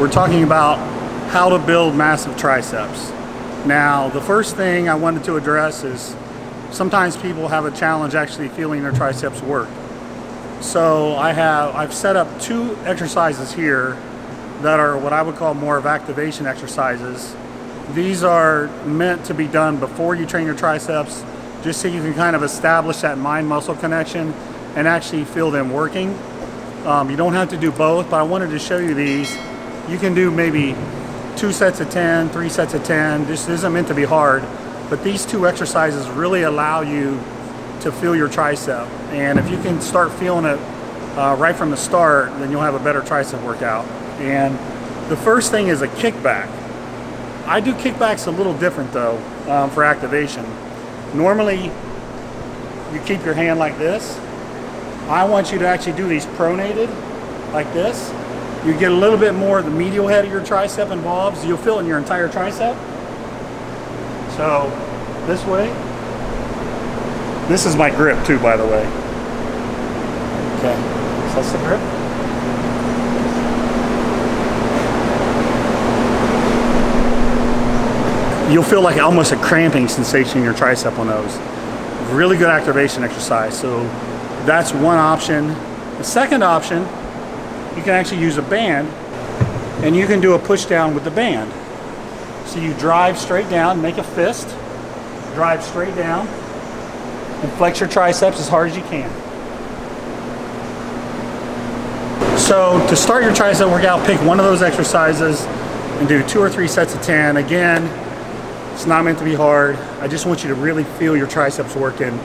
we're talking about how to build massive triceps. Now, the first thing I wanted to address is sometimes people have a challenge actually feeling their triceps work. So I've set up 2 exercises here that are what I would call more of activation exercises. These are meant to be done before you train your triceps, just so you can kind of establish that mind-muscle connection and actually feel them working. You don't have to do both, but I wanted to show you these. You can do maybe 2 sets of 10, 3 sets of 10. This isn't meant to be hard, but these 2 exercises really allow you to feel your tricep. And if you can start feeling it right from the start, then you'll have a better tricep workout. And the first thing is a kickback. I do kickbacks a little different though for activation. Normally, you keep your hand like this. I want you to actually do these pronated, like this. You get a little bit more of the medial head of your tricep involved, so you'll feel it in your entire tricep. So, this way. This is my grip too, by the way. Okay, so that's the grip. You'll feel like almost a cramping sensation in your tricep on those. Really good activation exercise. So that's one option. The second option, you can actually use a band, and you can do a push down with the band. So you drive straight down, make a fist, drive straight down, and flex your triceps as hard as you can. So to start your tricep workout, pick one of those exercises and do 2 or 3 sets of 10. Again, it's not meant to be hard. I just want you to really feel your triceps working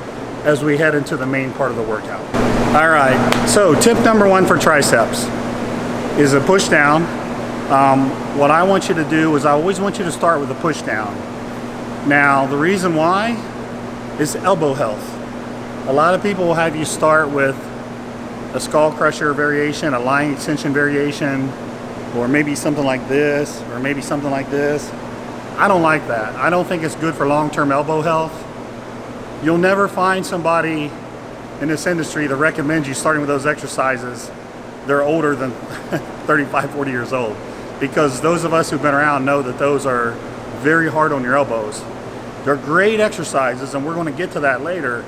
as we head into the main part of the workout. All right, so tip number 1 for triceps is a push down. What I want you to do is I always want you to start with a push down. Now, the reason why is elbow health. A lot of people will have you start with a skull crusher variation, a lying extension variation, or maybe something like this, or maybe something like this. I don't like that. I don't think it's good for long-term elbow health. You'll never find somebody in this industry that recommends you starting with those exercises. They're older than 35, 40 years old. Because those of us who've been around know that those are very hard on your elbows. They're great exercises, and we're going to get to that later,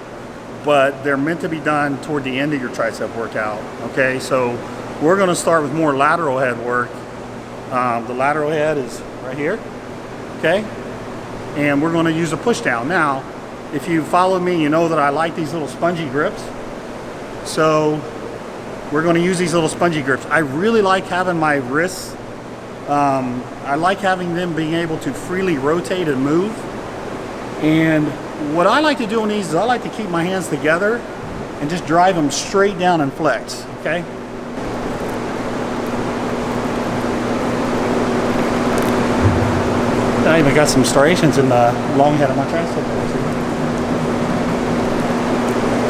but they're meant to be done toward the end of your tricep workout, okay? So we're going to start with more lateral head work. The lateral head is right here, okay? And we're going to use a push down. Now, if you follow me, you know that I like these little spongy grips. So we're going to use these little spongy grips. I really like having my wrists, I like having them being able to freely rotate and move. And what I like to do on these is I like to keep my hands together and just drive them straight down and flex, okay? I even got some striations in the long head of my tricep.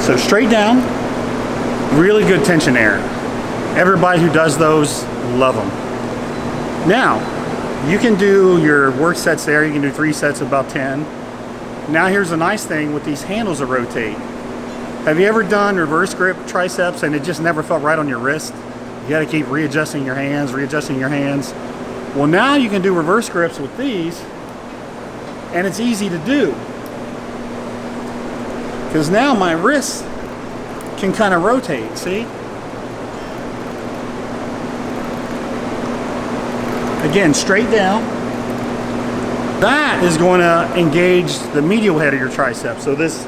So straight down, really good tension there. Everybody who does those, love them. Now, you can do your work sets there. You can do 3 sets of about 10. Now here's the nice thing with these handles that rotate. Have you ever done reverse grip triceps and it just never felt right on your wrist? You gotta keep readjusting your hands, Well, now you can do reverse grips with these, and it's easy to do. Because now my wrists can kind of rotate, see? Again, straight down. That is going to engage the medial head of your tricep. So this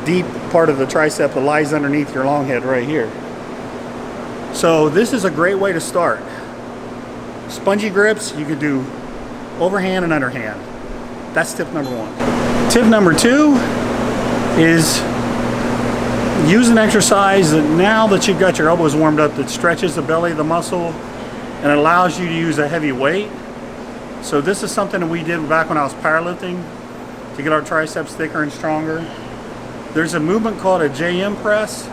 deep part of the tricep that lies underneath your long head right here. So this is a great way to start. Spongy grips, you could do overhand and underhand. That's tip number 1. Tip number 2 is use an exercise that now that you've got your elbows warmed up that stretches the belly of the muscle and allows you to use a heavy weight. So this is something that we did back when I was powerlifting to get our triceps thicker and stronger. There's a movement called a JM press.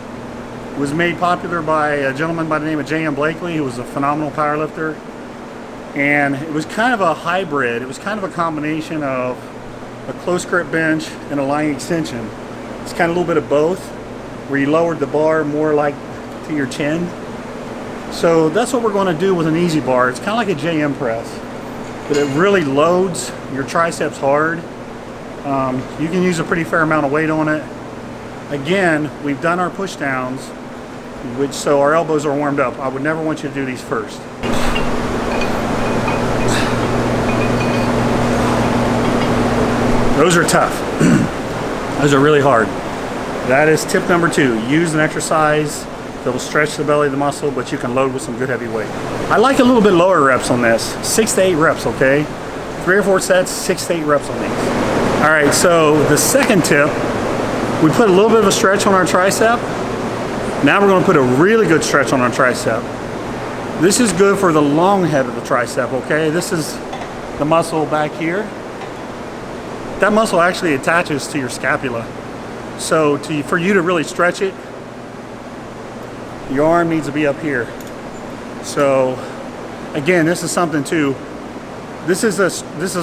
It was made popular by a gentleman by the name of J.M. Blakely, who was a phenomenal powerlifter. And it was kind of a hybrid. It was kind of a combination of a close grip bench and a lying extension. It's kind of a little bit of both, where you lowered the bar more like to your chin. So that's what we're going to do with an easy bar. It's kind of like a JM press, but it really loads your triceps hard. You can use a pretty fair amount of weight on it. Again, we've done our push downs, so our elbows are warmed up. I would never want you to do these first. Those are tough. Those are really hard. That is tip number 2. Use an exercise that'll stretch the belly of the muscle, but you can load with some good heavy weight. I like a little bit lower reps on this. 6 to 8 reps, okay? 3 or 4 sets, 6 to 8 reps on these. All right, so the second tip, we put a little bit of a stretch on our tricep. Now we're gonna put a really good stretch on our tricep. This is good for the long head of the tricep, okay? This is the muscle back here. That muscle actually attaches to your scapula. So for you to really stretch it, your arm needs to be up here. So again, this is something too. This is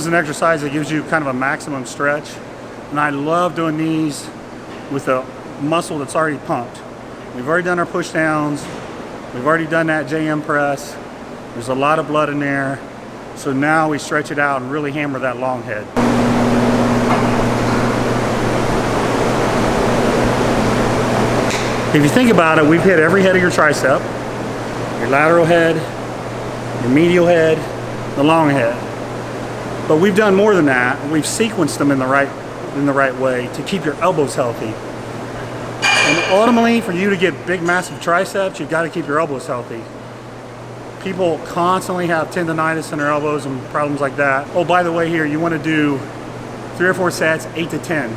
an exercise that gives you kind of a maximum stretch. And I love doing these with a muscle that's already pumped. We've already done our push downs. We've already done that JM press. There's a lot of blood in there. So now we stretch it out and really hammer that long head. If you think about it, we've hit every head of your tricep, your lateral head, your medial head, the long head. But we've done more than that. We've sequenced them in the right way to keep your elbows healthy. And ultimately, for you to get big, massive triceps, you've got to keep your elbows healthy. People constantly have tendonitis in their elbows and problems like that. Oh, by the way, here, you want to do 3 or 4 sets, 8 to 10.